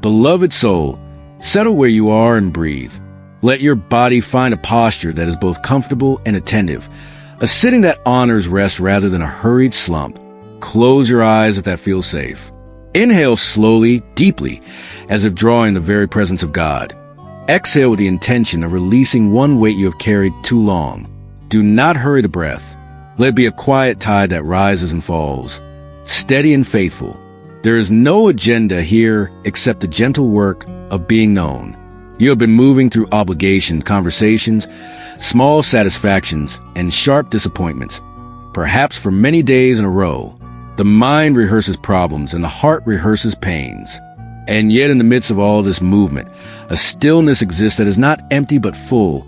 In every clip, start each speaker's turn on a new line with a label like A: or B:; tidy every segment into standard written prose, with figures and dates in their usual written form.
A: Beloved soul, settle where you are and breathe. Let your body find a posture that is both comfortable and attentive, a sitting that honors rest rather than a hurried slump. Close your eyes if that feels safe. Inhale slowly, deeply, as if drawing the very presence of God. Exhale with the intention of releasing one weight you have carried too long. Do not hurry the breath. Let it be a quiet tide that rises and falls, steady and faithful. There is no agenda here except the gentle work of being known. You have been moving through obligations, conversations, small satisfactions, and sharp disappointments, perhaps for many days in a row. The mind rehearses problems and the heart rehearses pains. And yet in the midst of all this movement, a stillness exists that is not empty but full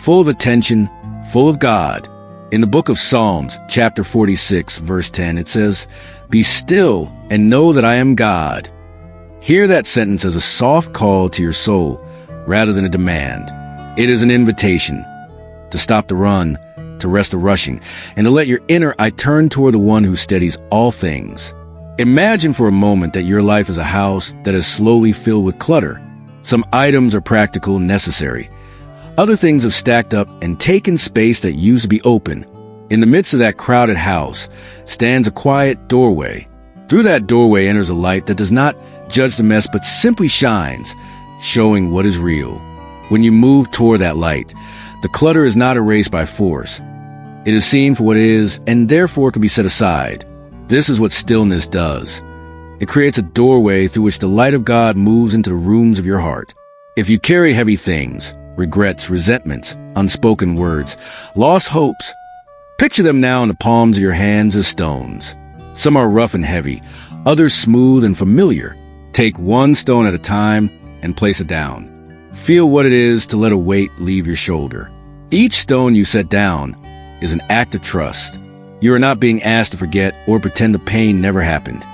A: of attention, full of God. In the book of Psalms, chapter 46, verse 10, it says, "Be still and know that I am God." Hear that sentence as a soft call to your soul rather than a demand. It is an invitation to stop the run, to rest the rushing, and to let your inner I turn toward the one who steadies all things. Imagine for a moment that your life is a house that is slowly filled with clutter. Some items are practical, necessary. Other things have stacked up and taken space that used to be open. In the midst of that crowded house stands a quiet doorway. Through that doorway enters a light that does not judge the mess but simply shines, showing what is real. When you move toward that light, the clutter is not erased by force. It is seen for what it is and therefore can be set aside. This is what stillness does. It creates a doorway through which the light of God moves into the rooms of your heart. If you carry heavy things, regrets, resentments, unspoken words, lost hopes, picture them now in the palms of your hands as stones. Some are rough and heavy, others smooth and familiar. Take one stone at a time and place it down. Feel what it is to let a weight leave your shoulder. Each stone you set down is an act of trust. You are not being asked to forget or pretend the pain never happened.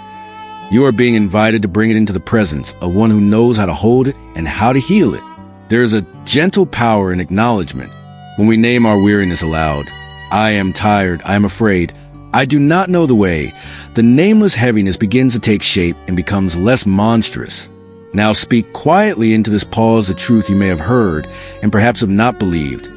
A: You are being invited to bring it into the presence of one who knows how to hold it and how to heal it. There is a gentle power in acknowledgement when we name our weariness aloud. I am tired, I am afraid, I do not know the way. The nameless heaviness begins to take shape and becomes less monstrous. Now speak quietly into this pause the truth you may have heard and perhaps have not believed.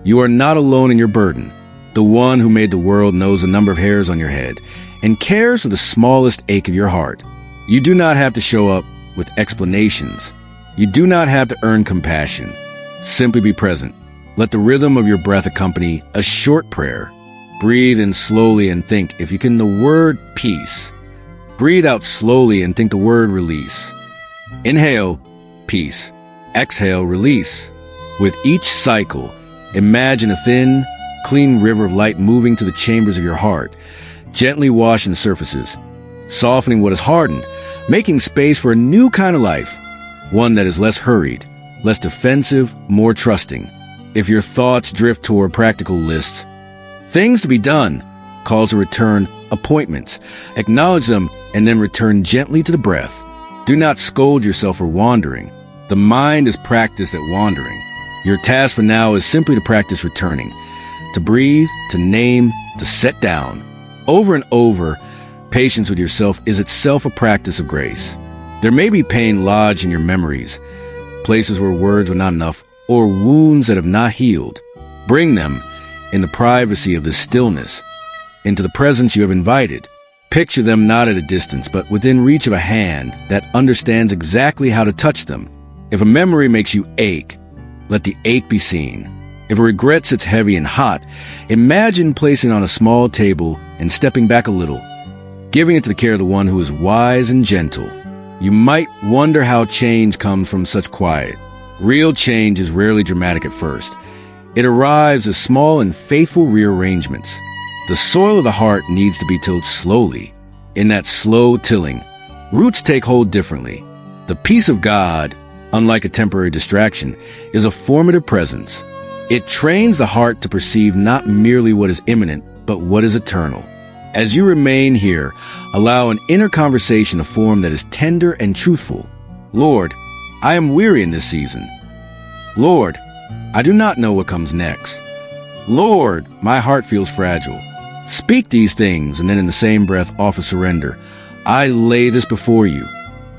A: You are not alone in your burden. The one who made the world knows the number of hairs on your head and cares for the smallest ache of your heart. You do not have to show up with explanations. You do not have to earn compassion. Simply be present. Let the rhythm of your breath accompany a short prayer. Breathe in slowly and think, if you can, the word peace. Breathe out slowly and think the word release. Inhale, peace. Exhale, release. With each cycle, imagine a thin, clean river of light moving to the chambers of your heart, gently washing surfaces, softening what is hardened, making space for a new kind of life, one that is less hurried, less defensive, more trusting. If your thoughts drift toward practical lists, things to be done, calls to return, appointments, acknowledge them and then return gently to the breath. Do not scold yourself for wandering. The mind is practiced at wandering. Your task for now is simply to practice returning, to breathe, to name, to set down. Over and over, patience with yourself is itself a practice of grace. There may be pain lodged in your memories, places where words were not enough, or wounds that have not healed. Bring them, in the privacy of this stillness, into the presence you have invited. Picture them not at a distance, but within reach of a hand that understands exactly how to touch them. If a memory makes you ache, let the ache be seen. If a regret sits heavy and hot, imagine placing it on a small table and stepping back a little, giving it to the care of the one who is wise and gentle. You might wonder how change comes from such quiet. Real change is rarely dramatic at first. It arrives as small and faithful rearrangements. The soil of the heart needs to be tilled slowly. In that slow tilling, roots take hold differently. The peace of God, unlike a temporary distraction, is a formative presence. It trains the heart to perceive not merely what is imminent, but what is eternal. As you remain here, allow an inner conversation to form that is tender and truthful. Lord, I am weary in this season. Lord, I do not know what comes next. Lord, my heart feels fragile. Speak these things and then in the same breath offer surrender. I lay this before you.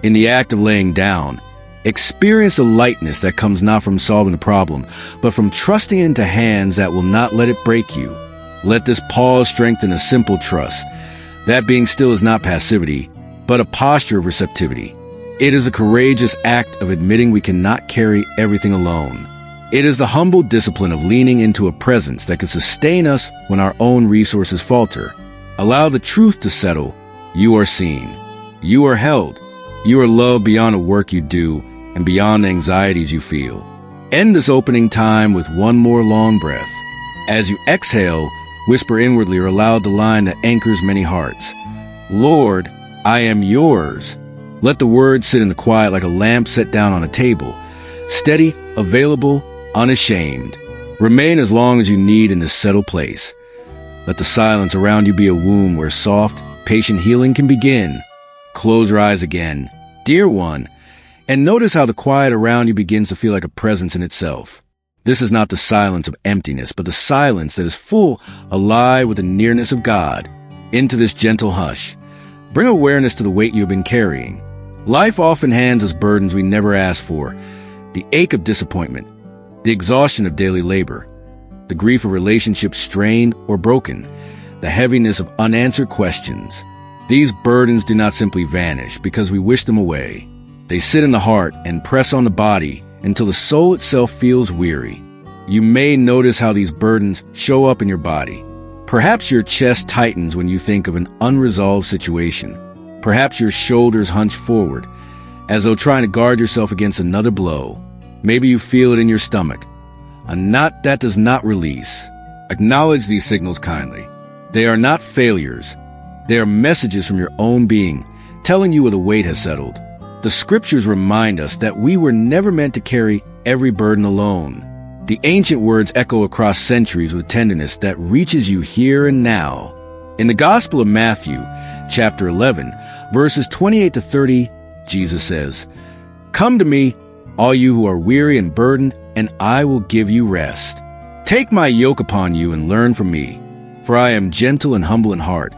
A: In the act of laying down, experience the lightness that comes not from solving the problem, but from trusting into hands that will not let it break you. Let this pause strengthen a simple trust. That being still is not passivity, but a posture of receptivity. It is a courageous act of admitting we cannot carry everything alone. It is the humble discipline of leaning into a presence that can sustain us when our own resources falter. Allow the truth to settle. You are seen. You are held. You are loved beyond the work you do and beyond the anxieties you feel. End this opening time with one more long breath. As you exhale, whisper inwardly or aloud the line that anchors many hearts. Lord, I am yours. Let the words sit in the quiet like a lamp set down on a table. Steady, available, unashamed. Remain as long as you need in this settled place. Let the silence around you be a womb where soft, patient healing can begin. Close your eyes again, dear one, and notice how the quiet around you begins to feel like a presence in itself. This is not the silence of emptiness, but the silence that is full, alive with the nearness of God. Into this gentle hush, bring awareness to the weight you have been carrying. Life often hands us burdens we never asked for. The ache of disappointment, the exhaustion of daily labor, the grief of relationships strained or broken, the heaviness of unanswered questions. These burdens do not simply vanish because we wish them away. They sit in the heart and press on the body until the soul itself feels weary. You may notice how these burdens show up in your body. Perhaps your chest tightens when you think of an unresolved situation. Perhaps your shoulders hunch forward, as though trying to guard yourself against another blow. Maybe you feel it in your stomach, a knot that does not release. Acknowledge these signals kindly. They are not failures. They are messages from your own being, telling you where the weight has settled. The scriptures remind us that we were never meant to carry every burden alone. The ancient words echo across centuries with tenderness that reaches you here and now. In the Gospel of Matthew, chapter 11, verses 28 to 30, Jesus says, "Come to me, all you who are weary and burdened, and I will give you rest. Take my yoke upon you and learn from me, for I am gentle and humble in heart,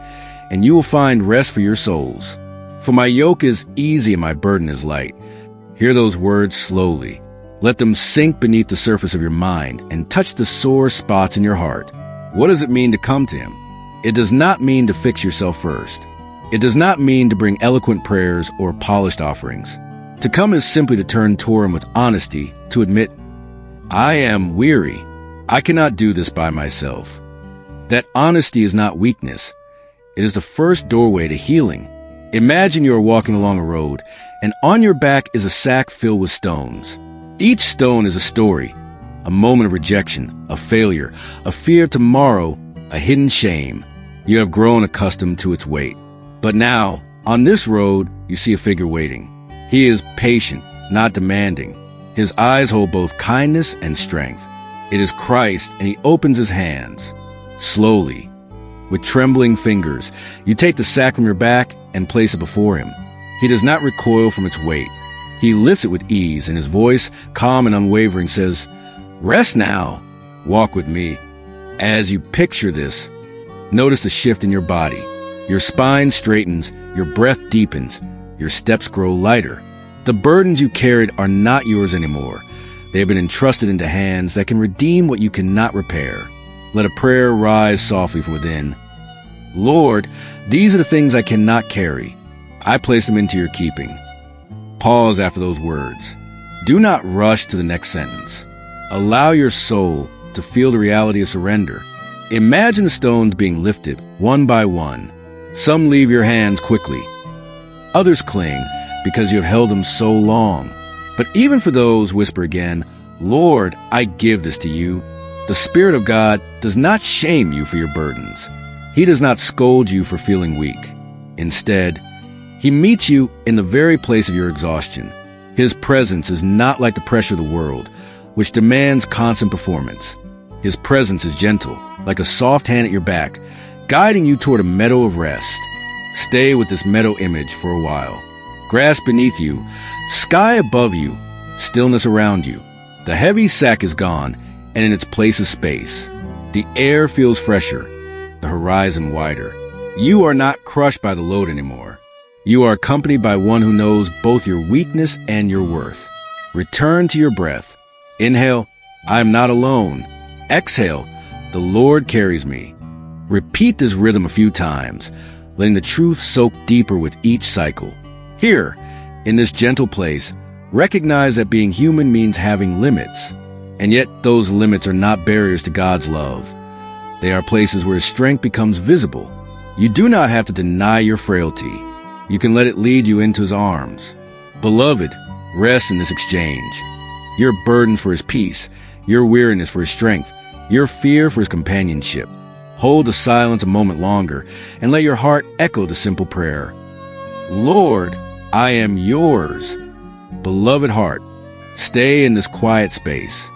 A: and you will find rest for your souls. For my yoke is easy and my burden is light." Hear those words slowly. Let them sink beneath the surface of your mind and touch the sore spots in your heart. What does it mean to come to Him? It does not mean to fix yourself first. It does not mean to bring eloquent prayers or polished offerings. To come is simply to turn toward Him with honesty, to admit, "I am weary. I cannot do this by myself." That honesty is not weakness. It is the first doorway to healing. Imagine you are walking along a road, and on your back is a sack filled with stones. Each stone is a story, a moment of rejection, a failure, a fear of tomorrow, a hidden shame. You have grown accustomed to its weight. But now, on this road, you see a figure waiting. He is patient, not demanding. His eyes hold both kindness and strength. It is Christ, and He opens His hands. Slowly, with trembling fingers, you take the sack from your back and place it before Him. He does not recoil from its weight. He lifts it with ease, and His voice, calm and unwavering, says, "Rest now. Walk with me." As you picture this, notice the shift in your body. Your spine straightens, your breath deepens, your steps grow lighter. The burdens you carried are not yours anymore. They have been entrusted into hands that can redeem what you cannot repair. Let a prayer rise softly from within. "Lord, these are the things I cannot carry. I place them into your keeping." Pause after those words. Do not rush to the next sentence. Allow your soul to feel the reality of surrender. Imagine the stones being lifted one by one. Some leave your hands quickly. Others cling because you have held them so long. But even for those, whisper again, "Lord, I give this to you." The Spirit of God does not shame you for your burdens. He does not scold you for feeling weak. Instead, He meets you in the very place of your exhaustion. His presence is not like the pressure of the world, which demands constant performance. His presence is gentle, like a soft hand at your back, guiding you toward a meadow of rest. Stay with this meadow image for a while. Grass beneath you, sky above you, stillness around you. The heavy sack is gone, and in its place is space. The air feels fresher, the horizon wider. You are not crushed by the load anymore. You are accompanied by one who knows both your weakness and your worth. Return to your breath. Inhale, I am not alone. Exhale, the Lord carries me. Repeat this rhythm a few times, letting the truth soak deeper with each cycle. Here, in this gentle place, recognize that being human means having limits. And yet those limits are not barriers to God's love. They are places where His strength becomes visible. You do not have to deny your frailty. You can let it lead you into His arms. Beloved, rest in this exchange. Your burdens for His peace, your weariness for His strength, your fear for His companionship. Hold the silence a moment longer and let your heart echo the simple prayer. Lord, I am yours. Beloved heart, stay in this quiet space.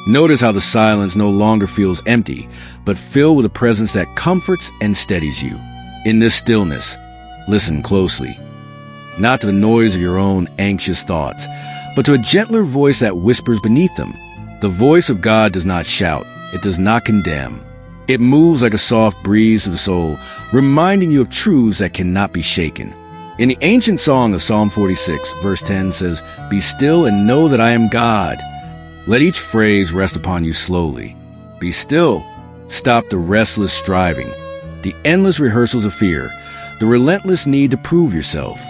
A: Notice how the silence no longer feels empty, but filled with a presence that comforts and steadies you. In this stillness, listen closely. Not to the noise of your own anxious thoughts, but to a gentler voice that whispers beneath them. The voice of God does not shout. It does not condemn. It moves like a soft breeze to the soul, reminding you of truths that cannot be shaken. In the ancient song of Psalm 46, verse 10 says, "Be still and know that I am God." Let each phrase rest upon you slowly. Be still. Stop the restless striving, the endless rehearsals of fear, the relentless need to prove yourself.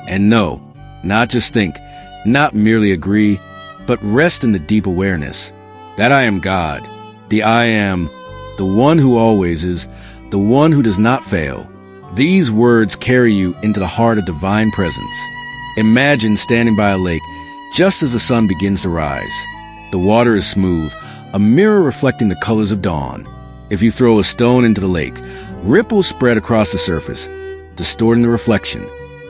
A: And know, not just think, not merely agree, but rest in the deep awareness that I am God, the I am, the one who always is, the one who does not fail. These words carry you into the heart of divine presence. Imagine standing by a lake just as the sun begins to rise. The water is smooth, a mirror reflecting the colors of dawn. If you throw a stone into the lake, ripples spread across the surface, distorting the reflection.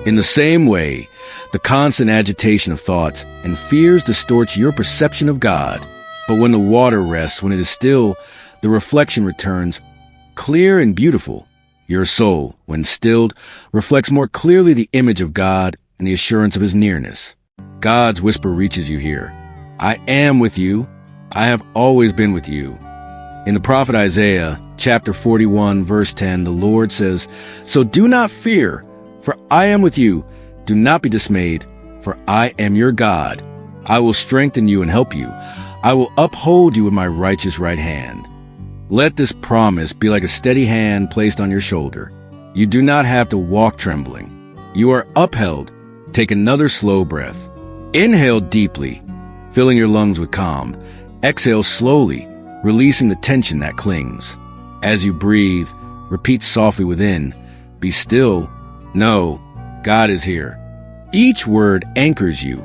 A: In the same way, the constant agitation of thoughts and fears distorts your perception of God. But when the water rests, when it is still, the reflection returns, clear and beautiful. Your soul, when stilled, reflects more clearly the image of God and the assurance of His nearness. God's whisper reaches you here. I am with you. I have always been with you. In the prophet Isaiah, chapter 41, verse 10, the Lord says, "So do not fear, for I am with you. Do not be dismayed, for I am your God. I will strengthen you and help you. I will uphold you with my righteous right hand." Let this promise be like a steady hand placed on your shoulder. You do not have to walk trembling. You are upheld. Take another slow breath. Inhale deeply, filling your lungs with calm. Exhale slowly, releasing the tension that clings. As you breathe, repeat softly within, "Be still. Know, God is here." Each word anchors you,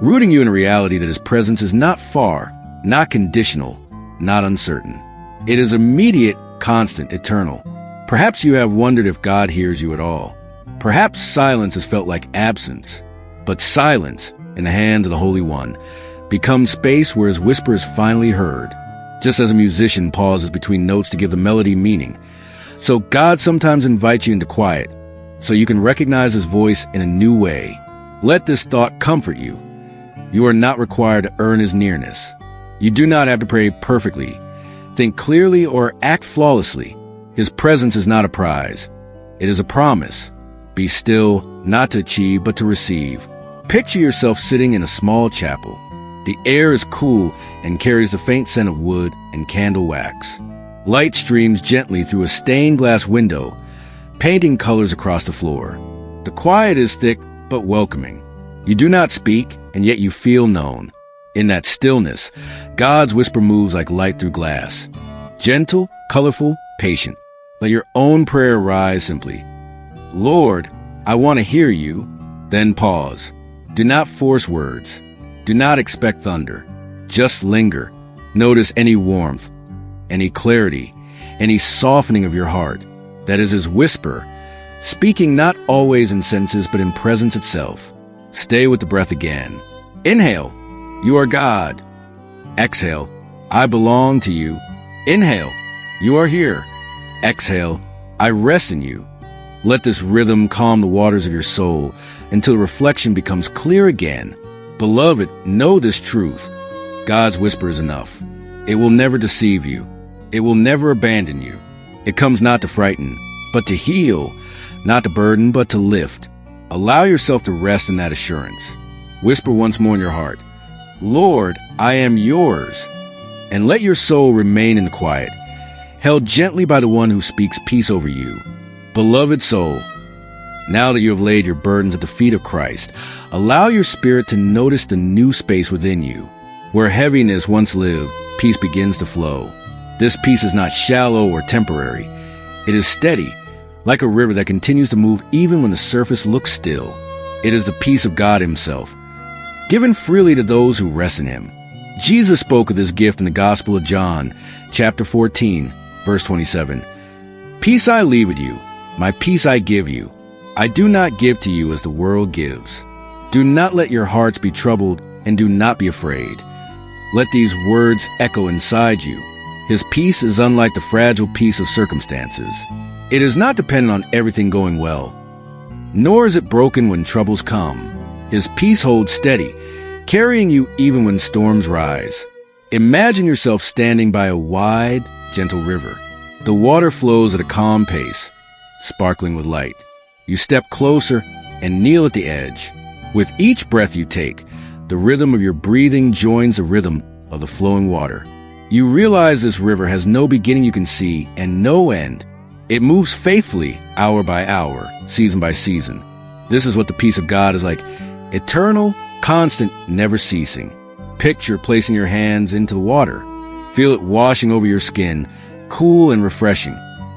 A: rooting you in a reality that His presence is not far, not conditional, not uncertain. It is immediate, constant, eternal. Perhaps you have wondered if God hears you at all. Perhaps silence has felt like absence. But silence, in the hands of the Holy One, becomes space where His whisper is finally heard, just as a musician pauses between notes to give the melody meaning. So God sometimes invites you into quiet, so you can recognize His voice in a new way. Let this thought comfort you. You are not required to earn His nearness. You do not have to pray perfectly, think clearly, or act flawlessly. His presence is not a prize. It is a promise. Be still, not to achieve, but to receive. Picture yourself sitting in a small chapel. The air is cool and carries the faint scent of wood and candle wax. Light streams gently through a stained glass window, painting colors across the floor. The quiet is thick but welcoming. You do not speak, and yet you feel known. In that stillness, God's whisper moves like light through glass. Gentle, colorful, patient. Let your own prayer rise simply. Lord, I want to hear you. Then pause. Do not force words. Do not expect thunder. Just linger. Notice any warmth, any clarity, any softening of your heart. That is His whisper, speaking not always in sentences but in presence itself. Stay with the breath again. Inhale, you are God. Exhale, I belong to you. Inhale, you are here. Exhale, I rest in you. Let this rhythm calm the waters of your soul until reflection becomes clear again. Beloved, know this truth. God's whisper is enough. It will never deceive you. It will never abandon you. It comes not to frighten, but to heal, not to burden, but to lift. Allow yourself to rest in that assurance. Whisper once more in your heart, Lord, I am yours. And let your soul remain in the quiet, held gently by the one who speaks peace over you. Beloved soul, now that you have laid your burdens at the feet of Christ, allow your spirit to notice the new space within you. Where heaviness once lived, peace begins to flow. This peace is not shallow or temporary. It is steady, like a river that continues to move even when the surface looks still. It is the peace of God himself, given freely to those who rest in him. Jesus spoke of this gift in the Gospel of John, chapter 14, verse 27. Peace I leave with you, my peace I give you. I do not give to you as the world gives. Do not let your hearts be troubled, and do not be afraid. Let these words echo inside you. His peace is unlike the fragile peace of circumstances. It is not dependent on everything going well, nor is it broken when troubles come. His peace holds steady, carrying you even when storms rise. Imagine yourself standing by a wide, gentle river. The water flows at a calm pace, sparkling with light. You step closer and kneel at the edge. With each breath you take, the rhythm of your breathing joins the rhythm of the flowing water. You realize this river has no beginning you can see and no end. It moves faithfully, hour by hour, season by season. This is what the peace of God is like, eternal, constant, never ceasing. Picture placing your hands into the water. Feel it washing over your skin, cool and refreshing.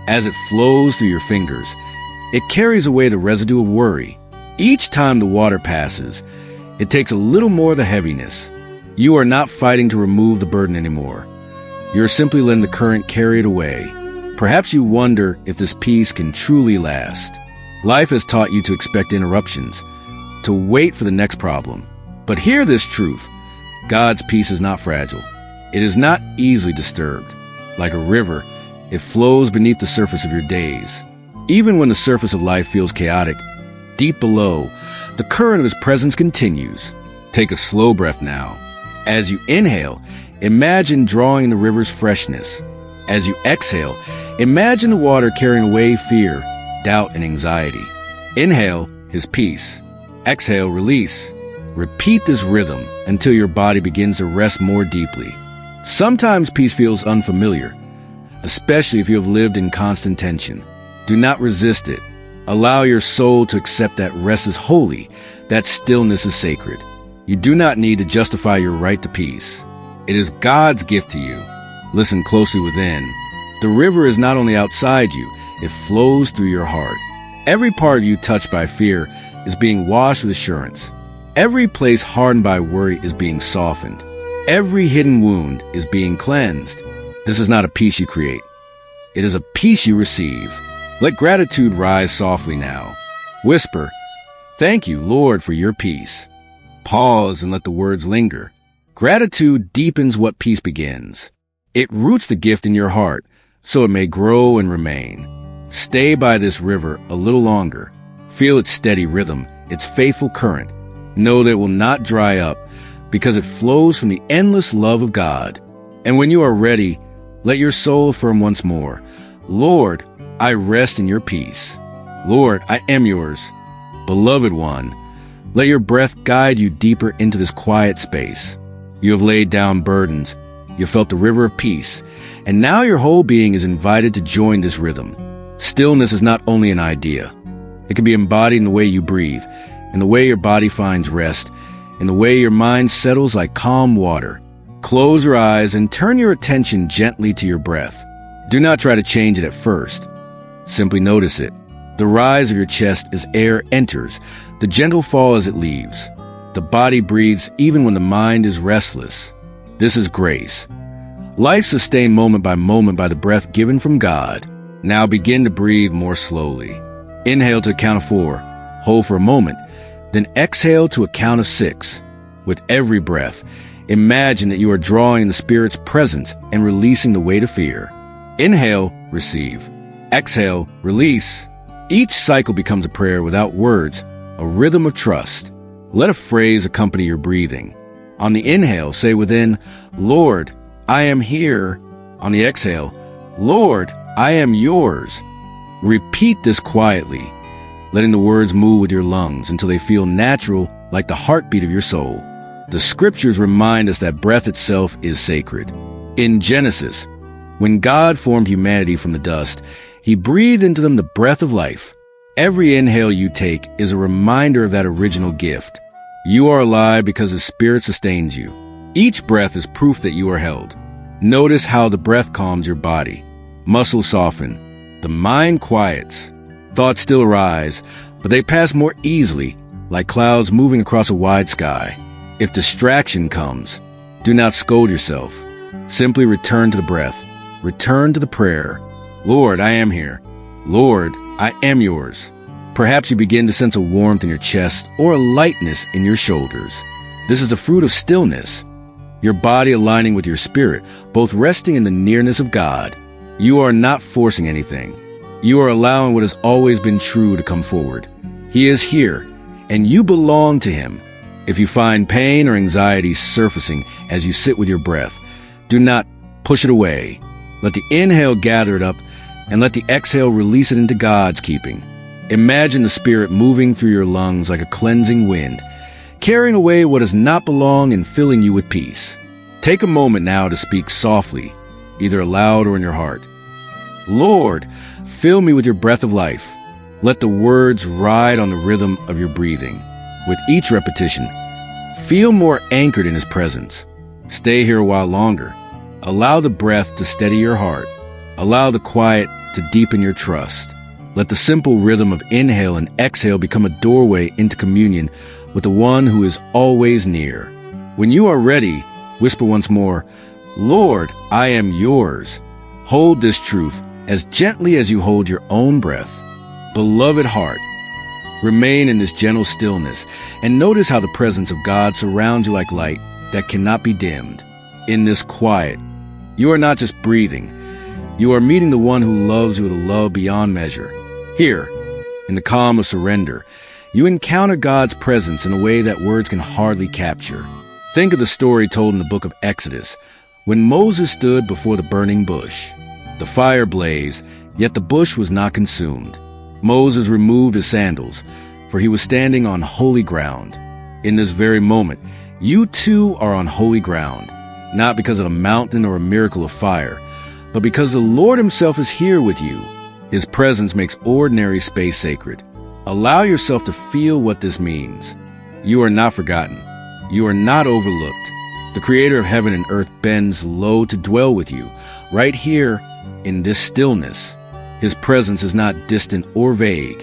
A: As it flows through your fingers, it carries away the residue of worry. Each time the water passes, it takes a little more of the heaviness. You are not fighting to remove the burden anymore. You are simply letting the current carry it away. Perhaps you wonder if this peace can truly last. Life has taught you to expect interruptions, to wait for the next problem. But hear this truth. God's peace is not fragile. It is not easily disturbed. Like a river, it flows beneath the surface of your days. Even when the surface of life feels chaotic, deep below, the current of his presence continues. Take a slow breath now. As you inhale, imagine drawing the river's freshness. As you exhale, imagine the water carrying away fear, doubt, and anxiety. Inhale his peace. Exhale, release. Repeat this rhythm until your body begins to rest more deeply. Sometimes peace feels unfamiliar, especially if you have lived in constant tension. Do not resist it. Allow your soul to accept that rest is holy, that stillness is sacred. You do not need to justify your right to peace. It is God's gift to you. Listen closely within. The river is not only outside you, it flows through your heart. Every part of you touched by fear is being washed with assurance. Every place hardened by worry is being softened. Every hidden wound is being cleansed. This is not a peace you create. It is a peace you receive. Let gratitude rise softly now. Whisper, "Thank you, Lord, for your peace." Pause and let the words linger. Gratitude deepens what peace begins. It roots the gift in your heart, so it may grow and remain. Stay by this river a little longer. Feel its steady rhythm, its faithful current. Know that it will not dry up, because it flows from the endless love of God. And when you are ready, let your soul affirm once more, "Lord, I rest in your peace. Lord, I am yours." Beloved one, let your breath guide you deeper into this quiet space. You have laid down burdens. You have felt the river of peace. And now your whole being is invited to join this rhythm. Stillness is not only an idea. It can be embodied in the way you breathe, in the way your body finds rest, in the way your mind settles like calm water. Close your eyes and turn your attention gently to your breath. Do not try to change it at first. Simply notice it. The rise of your chest as air enters, the gentle fall as it leaves. The body breathes even when the mind is restless. This is grace. Life sustained moment by the breath given from God. Now begin to breathe more slowly. Inhale to a count of 4. Hold for a moment. Then exhale to a count of 6. With every breath, imagine that you are drawing the Spirit's presence and releasing the weight of fear. Inhale, receive. Exhale, release. Each cycle becomes a prayer without words, a rhythm of trust. Let a phrase accompany your breathing. On the inhale, say within, "Lord, I am here." On the exhale, "Lord, I am yours." Repeat this quietly. letting the words move with your lungs until they feel natural, like the heartbeat of your soul. The scriptures remind us that breath itself is sacred. In Genesis, when God formed humanity from the dust, he breathed into them the breath of life. Every inhale you take is a reminder of that original gift. You are alive because the Spirit sustains you. Each breath is proof that you are held. Notice how the breath calms your body. Muscles soften. The mind quiets. Thoughts still arise, but they pass more easily, like clouds moving across a wide sky. If distraction comes, do not scold yourself. Simply return to the breath. Return to the prayer. Lord, I am here. Lord, I am yours. Perhaps you begin to sense a warmth in your chest or a lightness in your shoulders. This is the fruit of stillness. Your body aligning with your spirit, both resting in the nearness of God. You are not forcing anything. You are allowing what has always been true to come forward. He is here, and you belong to him. If you find pain or anxiety surfacing as you sit with your breath, do not push it away. Let the inhale gather it up, and let the exhale release it into God's keeping. Imagine the Spirit moving through your lungs like a cleansing wind, carrying away what does not belong and filling you with peace. Take a moment now to speak softly, either aloud or in your heart. Lord, fill me with your breath of life. Let the words ride on the rhythm of your breathing. With each repetition, feel more anchored in his presence. Stay here a while longer. Allow the breath to steady your heart. Allow the quiet to deepen your trust. Let the simple rhythm of inhale and exhale become a doorway into communion with the one who is always near. When you are ready, whisper once more, Lord, I am yours. Hold this truth as gently as you hold your own breath. Beloved heart, remain in this gentle stillness and notice how the presence of God surrounds you like light that cannot be dimmed. In this quiet, you are not just breathing. You are meeting the one who loves you with a love beyond measure. Here, in the calm of surrender, you encounter God's presence in a way that words can hardly capture. Think of the story told in the book of Exodus, when Moses stood before the burning bush. The fire blazed, yet the bush was not consumed. Moses removed his sandals, for he was standing on holy ground. In this very moment, you too are on holy ground, not because of a mountain or a miracle of fire, but because the Lord himself is here with you. His presence makes ordinary space sacred. Allow yourself to feel what this means. You are not forgotten. You are not overlooked. The Creator of heaven and earth bends low to dwell with you, right here in this stillness. His presence is not distant or vague.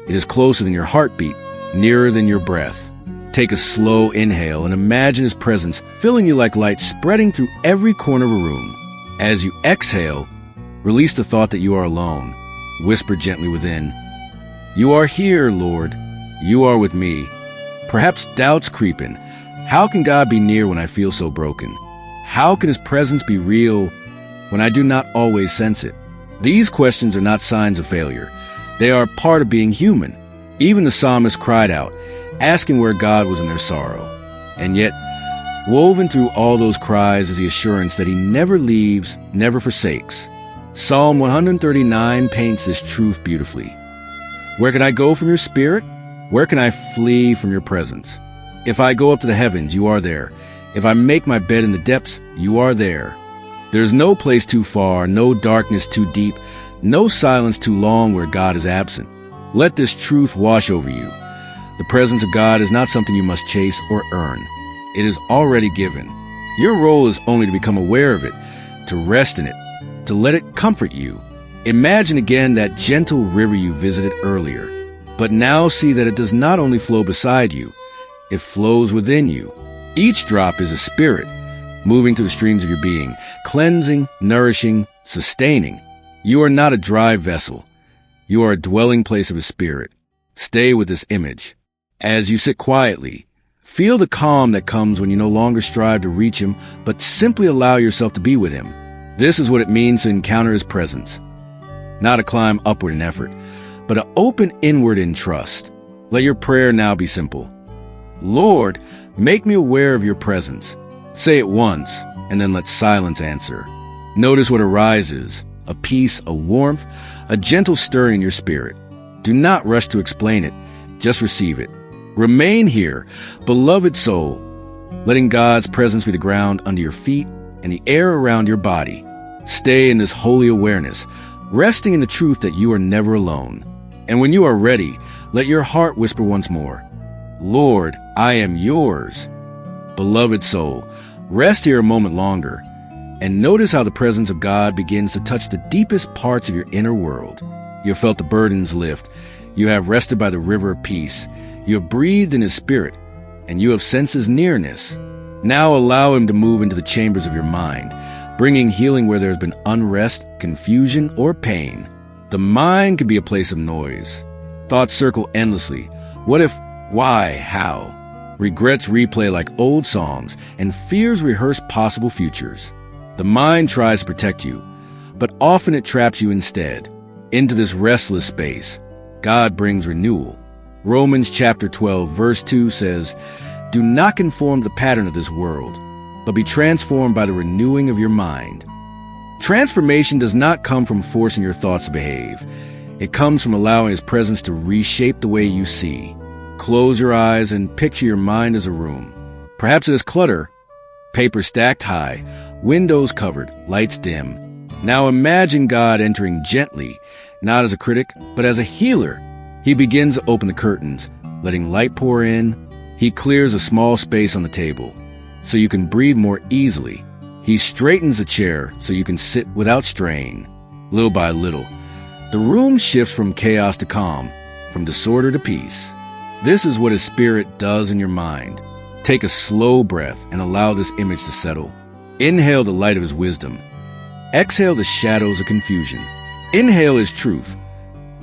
A: It is closer than your heartbeat, nearer than your breath. Take a slow inhale and imagine his presence filling you like light spreading through every corner of a room. As you exhale, release the thought that you are alone. Whisper gently within, You are here, Lord. You are with me. Perhaps doubts creep in. How can God be near when I feel so broken? How can his presence be real when I do not always sense it? These questions are not signs of failure. They are part of being human. Even the psalmist cried out, asking where God was in their sorrow. And yet, woven through all those cries is the assurance that he never leaves, never forsakes. Psalm 139 paints this truth beautifully. Where can I go from your spirit? Where can I flee from your presence? If I go up to the heavens, you are there. If I make my bed in the depths, you are there. There is no place too far, no darkness too deep, no silence too long where God is absent. Let this truth wash over you. The presence of God is not something you must chase or earn. It is already given. Your role is only to become aware of it, to rest in it, to let it comfort you. Imagine again that gentle river you visited earlier, but now see that it does not only flow beside you, it flows within you. Each drop is a spirit, moving through the streams of your being, cleansing, nourishing, sustaining. You are not a dry vessel. You are a dwelling place of his spirit. Stay with this image. As you sit quietly, feel the calm that comes when you no longer strive to reach him, but simply allow yourself to be with him. This is what it means to encounter his presence. Not a climb upward in effort, but an open inward in trust. Let your prayer now be simple. Lord, make me aware of your presence. Say it once, and then let silence answer. Notice what arises, a peace, a warmth, a gentle stirring in your spirit. Do not rush to explain it. Just receive it. Remain here, beloved soul, letting God's presence be the ground under your feet and the air around your body. Stay in this holy awareness, resting in the truth that you are never alone. And when you are ready, let your heart whisper once more, Lord, I am yours. Beloved soul, rest here a moment longer and notice how the presence of God begins to touch the deepest parts of your inner world. You have felt the burdens lift. You have rested by the river of peace. You have breathed in His Spirit, and you have sensed His nearness. Now allow Him to move into the chambers of your mind, bringing healing where there has been unrest, confusion, or pain. The mind can be a place of noise. Thoughts circle endlessly. What if, why, how? Regrets replay like old songs, and fears rehearse possible futures. The mind tries to protect you, but often it traps you instead. Into this restless space, God brings renewal. Romans chapter 12, verse 2 says, Do not conform to the pattern of this world, but be transformed by the renewing of your mind. Transformation does not come from forcing your thoughts to behave. It comes from allowing His presence to reshape the way you see. Close your eyes and picture your mind as a room. Perhaps it is clutter, paper stacked high, windows covered, lights dim. Now imagine God entering gently, not as a critic, but as a healer. He begins to open the curtains, letting light pour in. He clears a small space on the table, so you can breathe more easily. He straightens a chair so you can sit without strain. Little by little, the room shifts from chaos to calm, from disorder to peace. This is what His Spirit does in your mind. Take a slow breath and allow this image to settle. Inhale the light of His wisdom. Exhale the shadows of confusion. Inhale His truth.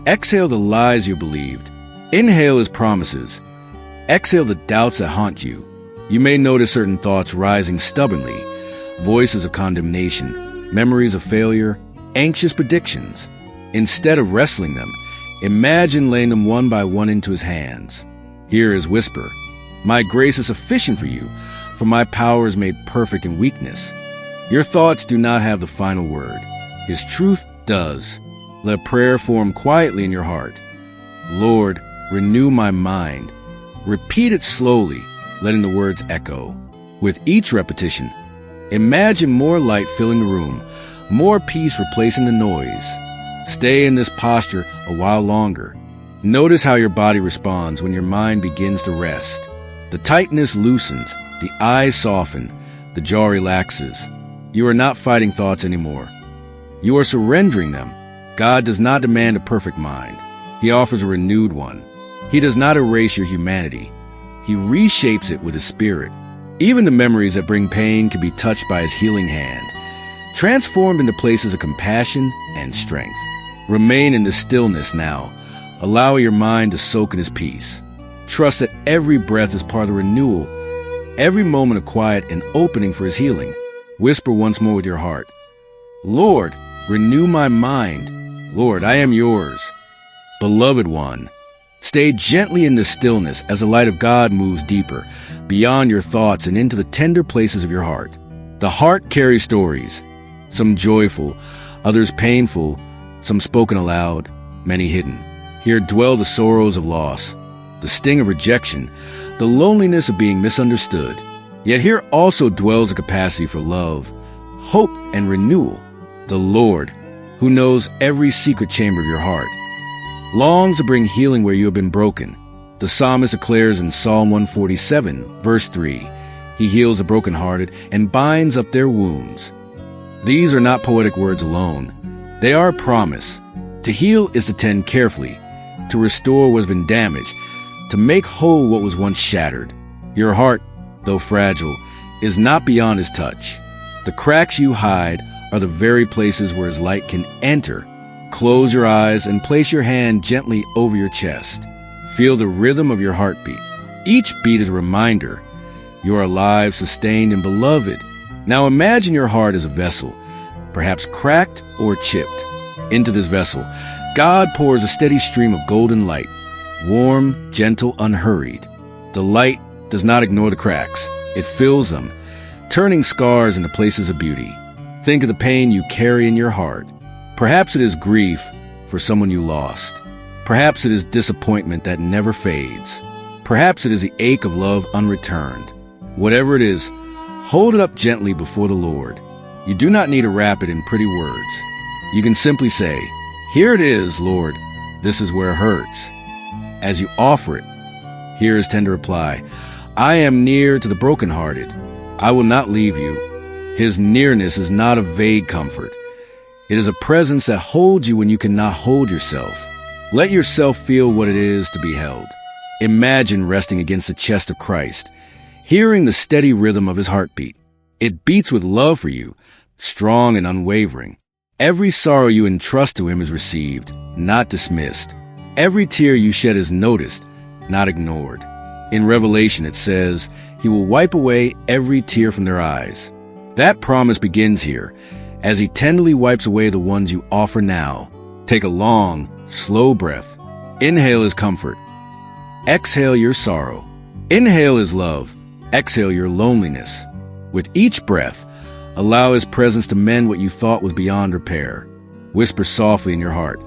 A: Exhale the lies you believed. Inhale His promises. Exhale the doubts that haunt you. You may notice certain thoughts rising stubbornly, voices of condemnation, memories of failure, anxious predictions. Instead of wrestling them, imagine laying them one by one into His hands. Hear His whisper, My grace is sufficient for you, for my power is made perfect in weakness. Your thoughts do not have the final word. His truth does. Let prayer form quietly in your heart. Lord, renew my mind. Repeat it slowly, letting the words echo. With each repetition, imagine more light filling the room, more peace replacing the noise. Stay in this posture a while longer. Notice how your body responds when your mind begins to rest. The tightness loosens, the eyes soften, the jaw relaxes. You are not fighting thoughts anymore. You are surrendering them. God does not demand a perfect mind. He offers a renewed one. He does not erase your humanity. He reshapes it with His Spirit. Even the memories that bring pain can be touched by His healing hand, transformed into places of compassion and strength. Remain in the stillness now, allowing your mind to soak in His peace. Trust that every breath is part of the renewal, every moment of quiet and opening for His healing. Whisper once more with your heart, Lord, renew my mind. Lord, I am yours. Beloved one, stay gently in the stillness as the light of God moves deeper, beyond your thoughts and into the tender places of your heart. The heart carries stories, some joyful, others painful, some spoken aloud, many hidden. Here dwell the sorrows of loss, the sting of rejection, the loneliness of being misunderstood. Yet here also dwells a capacity for love, hope, and renewal. The Lord, who knows every secret chamber of your heart, longs to bring healing where you have been broken. The psalmist declares in Psalm 147, verse 3, He heals the brokenhearted and binds up their wounds. These are not poetic words alone. They are a promise. To heal is to tend carefully, to restore what has been damaged, to make whole what was once shattered. Your heart, though fragile, is not beyond His touch. The cracks you hide are the very places where His light can enter. Close your eyes and place your hand gently over your chest. Feel the rhythm of your heartbeat. Each beat is a reminder you are alive, sustained, and beloved. Now imagine your heart as a vessel, perhaps cracked or chipped. Into this vessel, God pours a steady stream of golden light, warm, gentle, unhurried. The light does not ignore the cracks. It fills them, turning scars into places of beauty. Think of the pain you carry in your heart. Perhaps it is grief for someone you lost. Perhaps it is disappointment that never fades. Perhaps it is the ache of love unreturned. Whatever it is, hold it up gently before the Lord. You do not need to wrap it in pretty words. You can simply say, "Here it is, Lord. This is where it hurts." As you offer it, hear his tender reply, "I am near to the brokenhearted. I will not leave you." His nearness is not a vague comfort. It is a presence that holds you when you cannot hold yourself. Let yourself feel what it is to be held. Imagine resting against the chest of Christ, hearing the steady rhythm of his heartbeat. It beats with love for you, strong and unwavering. Every sorrow you entrust to him is received, not dismissed. Every tear you shed is noticed, not ignored. In Revelation it says, he will wipe away every tear from their eyes. That promise begins here, as he tenderly wipes away the ones you offer now. Take a long, slow breath. Inhale his comfort. Exhale your sorrow. Inhale his love. Exhale your loneliness. With each breath, allow his presence to mend what you thought was beyond repair. Whisper softly in your heart,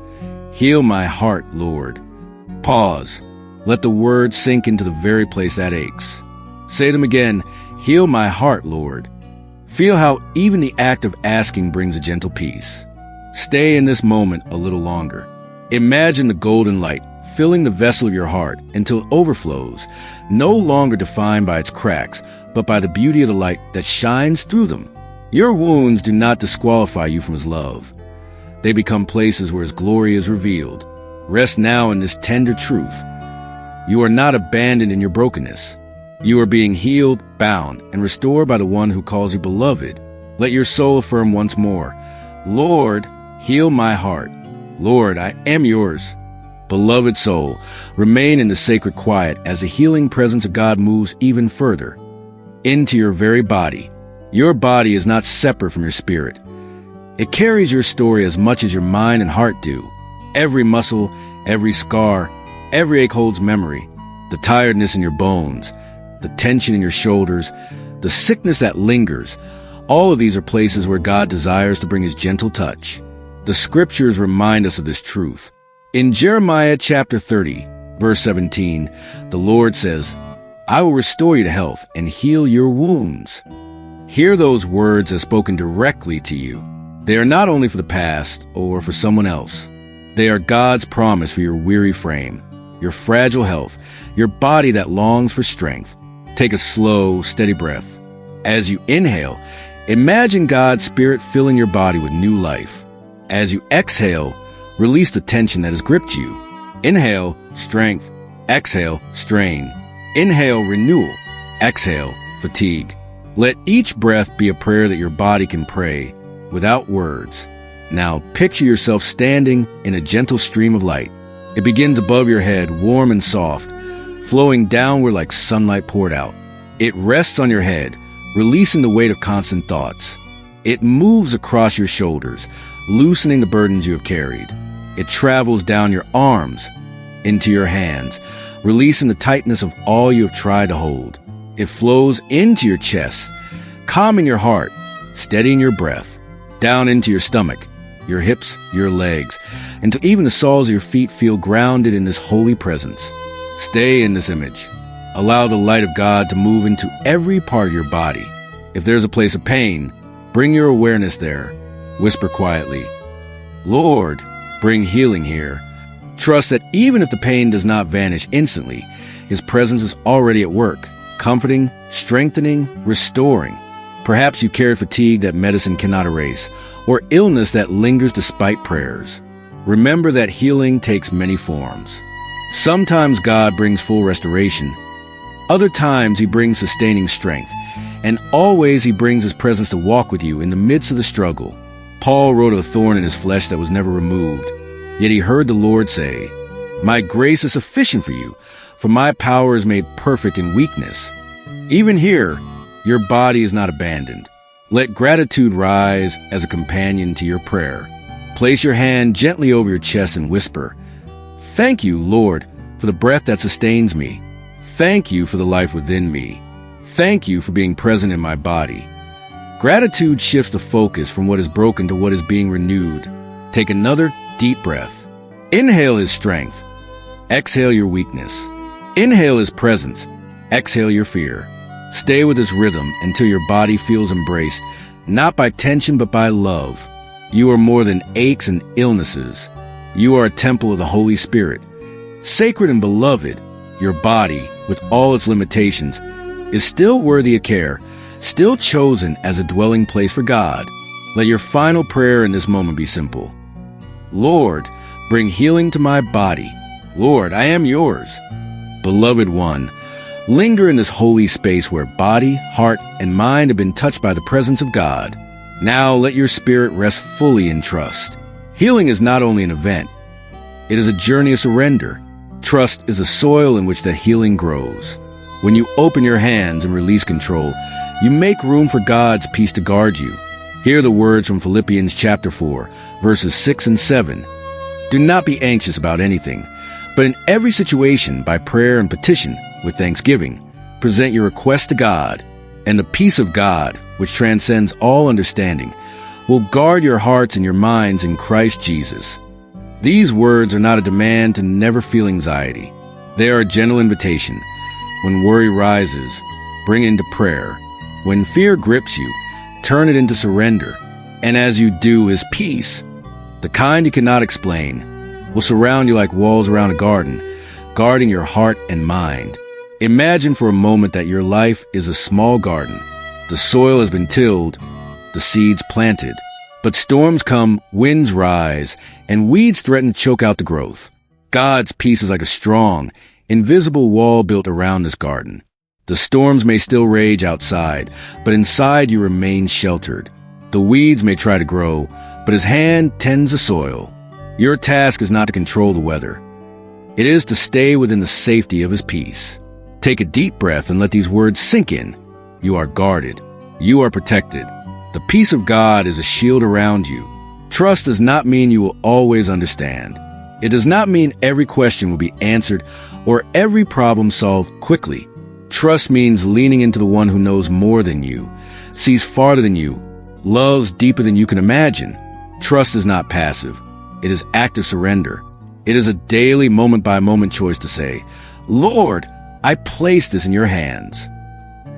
A: "Heal my heart, Lord." Pause. Let the words sink into the very place that aches. Say them again, "Heal my heart, Lord." Feel how even the act of asking brings a gentle peace. Stay in this moment a little longer. Imagine the golden light filling the vessel of your heart until it overflows, no longer defined by its cracks, but by the beauty of the light that shines through them. Your wounds do not disqualify you from his love. They become places where his glory is revealed. Rest now in this tender truth. You are not abandoned in your brokenness. You are being healed, bound, and restored by the one who calls you beloved. Let your soul affirm once more, "Lord, heal my heart. Lord, I am yours." Beloved soul, remain in the sacred quiet as the healing presence of God moves even further into your very body. Your body is not separate from your spirit. It carries your story as much as your mind and heart do. Every muscle, every scar, every ache holds memory. The tiredness in your bones, the tension in your shoulders, the sickness that lingers, all of these are places where God desires to bring his gentle touch. The scriptures remind us of this truth. In Jeremiah chapter 30, verse 17, the Lord says, "I will restore you to health and heal your wounds." Hear those words as spoken directly to you. They are not only for the past or for someone else. They are God's promise for your weary frame, your fragile health, your body that longs for strength. Take a slow, steady breath. As you inhale, imagine God's Spirit filling your body with new life. As you exhale, release the tension that has gripped you. Inhale, strength. Exhale, strain. Inhale, renewal. Exhale, fatigue. Let each breath be a prayer that your body can pray without words. Now picture yourself standing in a gentle stream of light. It begins above your head, warm and soft, flowing downward like sunlight poured out. It rests on your head, releasing the weight of constant thoughts. It moves across your shoulders, loosening the burdens you have carried. It travels down your arms, into your hands, releasing the tightness of all you have tried to hold. It flows into your chest, calming your heart, steadying your breath, down into your stomach, your hips, your legs, until even the soles of your feet feel grounded in this holy presence. Stay in this image. Allow the light of God to move into every part of your body. If there's a place of pain, bring your awareness there. Whisper quietly, "Lord, bring healing here." Trust that even if the pain does not vanish instantly, his presence is already at work, comforting, strengthening, restoring. Perhaps you carry fatigue that medicine cannot erase, or illness that lingers despite prayers. Remember that healing takes many forms. Sometimes God brings full restoration. Other times he brings sustaining strength. And always he brings his presence to walk with you in the midst of the struggle. Paul wrote of a thorn in his flesh that was never removed. Yet he heard the Lord say, "My grace is sufficient for you, for my power is made perfect in weakness." Even here, your body is not abandoned. Let gratitude rise as a companion to your prayer. Place your hand gently over your chest and whisper, "Thank you, Lord, for the breath that sustains me. Thank you for the life within me. Thank you for being present in my body." Gratitude shifts the focus from what is broken to what is being renewed. Take another deep breath. Inhale his strength. Exhale your weakness. Inhale his presence. Exhale your fear. Stay with this rhythm until your body feels embraced, not by tension but by love. You are more than aches and illnesses. You are a temple of the Holy Spirit. Sacred and beloved, your body, with all its limitations, is still worthy of care, still chosen as a dwelling place for God. Let your final prayer in this moment be simple. Lord, bring healing to my body. Lord, I am yours. Beloved one, linger in this holy space where body, heart, and mind have been touched by the presence of God. Now let your spirit rest fully in trust. Healing is not only an event, it is a journey of surrender. Trust is the soil in which that healing grows. When you open your hands and release control, you make room for God's peace to guard you. Hear the words from Philippians chapter 4, verses 6 and 7. Do not be anxious about anything, but in every situation, by prayer and petition, with thanksgiving, present your requests to God, and the peace of God, which transcends all understanding, will guard your hearts and your minds in Christ Jesus. These words are not a demand to never feel anxiety. They are a gentle invitation. When worry rises, bring it into prayer. When fear grips you, turn it into surrender. And as you do, his peace, the kind you cannot explain, will surround you like walls around a garden, guarding your heart and mind. Imagine for a moment that your life is a small garden. The soil has been tilled, the seeds planted. But storms come, winds rise, and weeds threaten to choke out the growth. God's peace is like a strong, invisible wall built around this garden. The storms may still rage outside, but inside you remain sheltered. The weeds may try to grow, but his hand tends the soil. Your task is not to control the weather. It is to stay within the safety of his peace. Take a deep breath and let these words sink in. You are guarded. You are protected. The peace of God is a shield around you. Trust does not mean you will always understand. It does not mean every question will be answered or every problem solved quickly. Trust means leaning into the one who knows more than you, sees farther than you, loves deeper than you can imagine. Trust is not passive. It is active surrender. It is a daily moment-by-moment choice to say, Lord, I place this in your hands.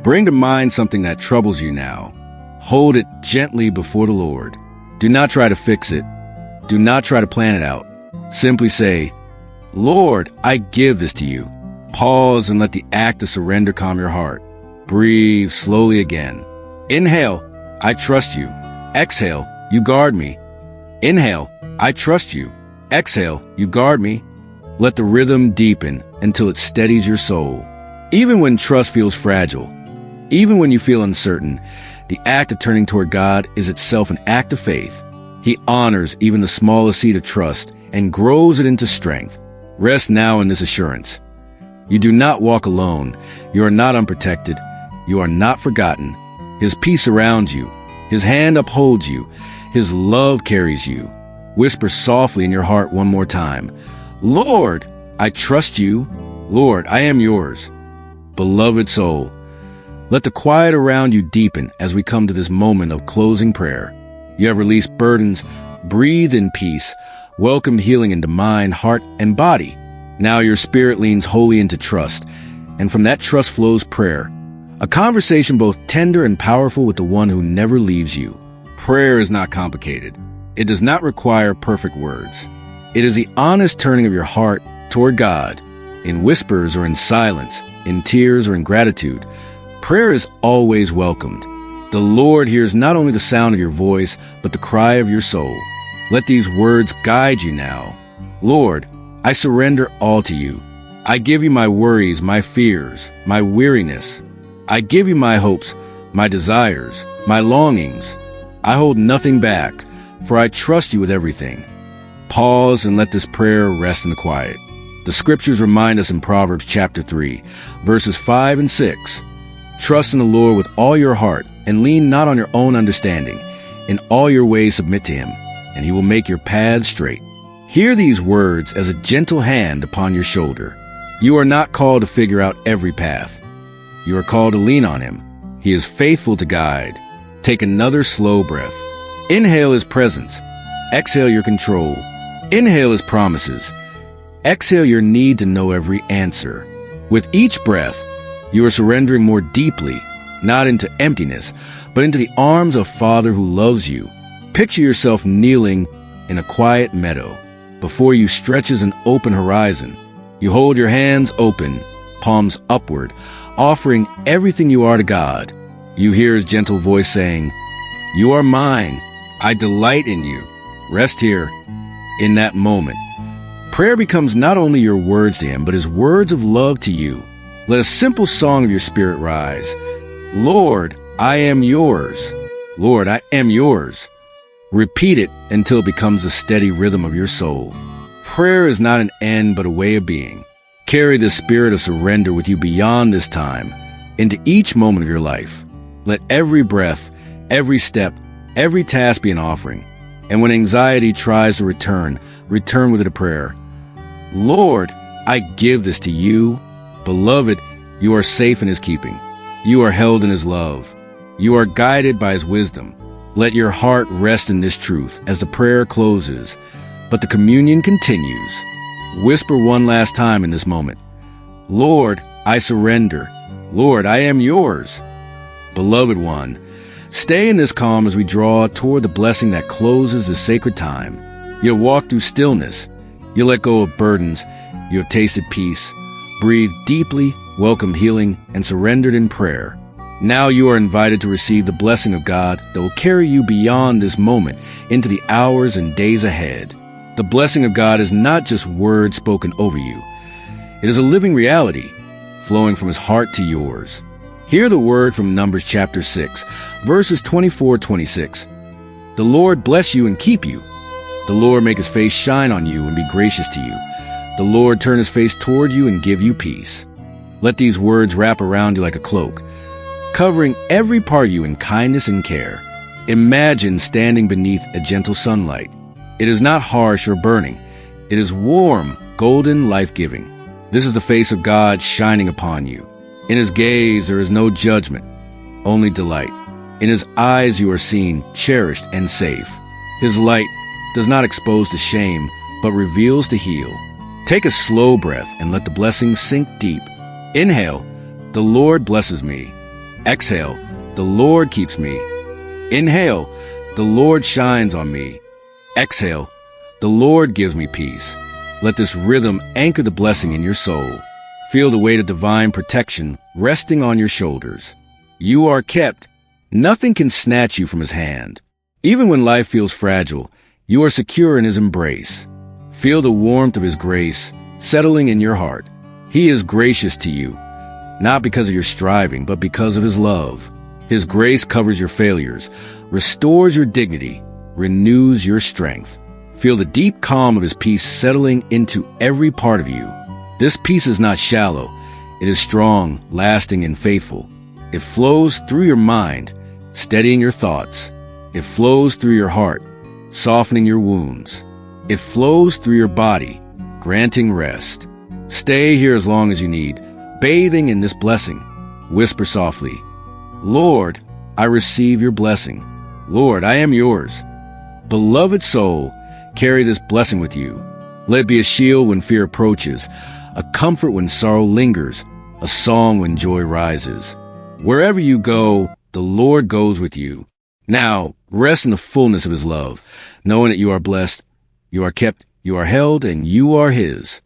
A: Bring to mind something that troubles you now. Hold it gently before the Lord. Do not try to fix it. Do not try to plan it out. Simply say, Lord, I give this to you. Pause and let the act of surrender calm your heart. Breathe slowly again. Inhale, I trust you. Exhale, you guard me. Inhale, I trust you. Exhale, you guard me. Let the rhythm deepen until it steadies your soul. Even when trust feels fragile, even when you feel uncertain, the act of turning toward God is itself an act of faith. He honors even the smallest seed of trust and grows it into strength. Rest now in this assurance. You do not walk alone. You are not unprotected. You are not forgotten. His peace surrounds you. His hand upholds you. His love carries you. Whisper softly in your heart one more time. Lord, I trust you. Lord, I am yours. Beloved soul, let the quiet around you deepen as we come to this moment of closing prayer. You have released burdens, breathed in peace, welcomed healing into mind, heart, and body. Now your spirit leans wholly into trust, and from that trust flows prayer, a conversation both tender and powerful with the one who never leaves you. Prayer is not complicated. It does not require perfect words. It is the honest turning of your heart toward God, in whispers or in silence, in tears or in gratitude. Prayer is always welcomed. The Lord hears not only the sound of your voice, but the cry of your soul. Let these words guide you now. Lord, I surrender all to you. I give you my worries, my fears, my weariness. I give you my hopes, my desires, my longings. I hold nothing back, for I trust you with everything. Pause and let this prayer rest in the quiet. The scriptures remind us in Proverbs chapter 3, verses 5 and 6. Trust in the Lord with all your heart, and lean not on your own understanding. In all your ways submit to him, and he will make your paths straight. Hear these words as a gentle hand upon your shoulder. You are not called to figure out every path. You are called to lean on him. He is faithful to guide. Take another slow breath. Inhale his presence. Exhale your control. Inhale his promises. Exhale your need to know every answer. With each breath, you are surrendering more deeply, not into emptiness, but into the arms of Father who loves you. Picture yourself kneeling in a quiet meadow. Before you stretches an open horizon. You hold your hands open, palms upward, offering everything you are to God. You hear his gentle voice saying, "You are mine. I delight in you." Rest here, in that moment. Prayer becomes not only your words to him, but his words of love to you. Let a simple song of your spirit rise. Lord, I am yours. Lord, I am yours. Repeat it until it becomes a steady rhythm of your soul. Prayer is not an end, but a way of being. Carry the spirit of surrender with you beyond this time, into each moment of your life. Let every breath, every step, every task be an offering. And when anxiety tries to return with it a prayer. Lord, I give this to you. Beloved, you are safe in his keeping. You are held in his love. You are guided by his wisdom. Let your heart rest in this truth as the prayer closes, but the communion continues. Whisper one last time in this moment. Lord, I surrender. Lord, I am yours. Beloved one, stay in this calm as we draw toward the blessing that closes the sacred time. You'll walk through stillness. You'll let go of burdens. You have tasted peace. Breathe deeply, welcome healing, and surrendered in prayer. Now you are invited to receive the blessing of God that will carry you beyond this moment into the hours and days ahead. The blessing of God is not just words spoken over you. It is a living reality, flowing from his heart to yours. Hear the word from Numbers chapter 6, verses 24-26. The Lord bless you and keep you. The Lord make his face shine on you and be gracious to you. The Lord turn his face toward you and give you peace. Let these words wrap around you like a cloak, covering every part of you in kindness and care. Imagine standing beneath a gentle sunlight. It is not harsh or burning. It is warm, golden, life-giving. This is the face of God shining upon you. In his gaze there is no judgment, only delight. In his eyes you are seen, cherished, and safe. His light does not expose to shame, but reveals to heal. Take a slow breath and let the blessing sink deep. Inhale, the Lord blesses me. Exhale, the Lord keeps me. Inhale, the Lord shines on me. Exhale, the Lord gives me peace. Let this rhythm anchor the blessing in your soul. Feel the weight of divine protection resting on your shoulders. You are kept. Nothing can snatch you from his hand. Even when life feels fragile, you are secure in his embrace. Feel the warmth of his grace settling in your heart. He is gracious to you, not because of your striving, but because of his love. His grace covers your failures, restores your dignity, renews your strength. Feel the deep calm of his peace settling into every part of you. This peace is not shallow. It is strong, lasting, and faithful. It flows through your mind, steadying your thoughts. It flows through your heart, softening your wounds. It flows through your body, granting rest. Stay here as long as you need, bathing in this blessing. Whisper softly, Lord, I receive your blessing. Lord, I am yours. Beloved soul, carry this blessing with you. Let it be a shield when fear approaches, a comfort when sorrow lingers, a song when joy rises. Wherever you go, the Lord goes with you. Now, rest in the fullness of his love, knowing that you are blessed, you are kept, you are held, and you are his.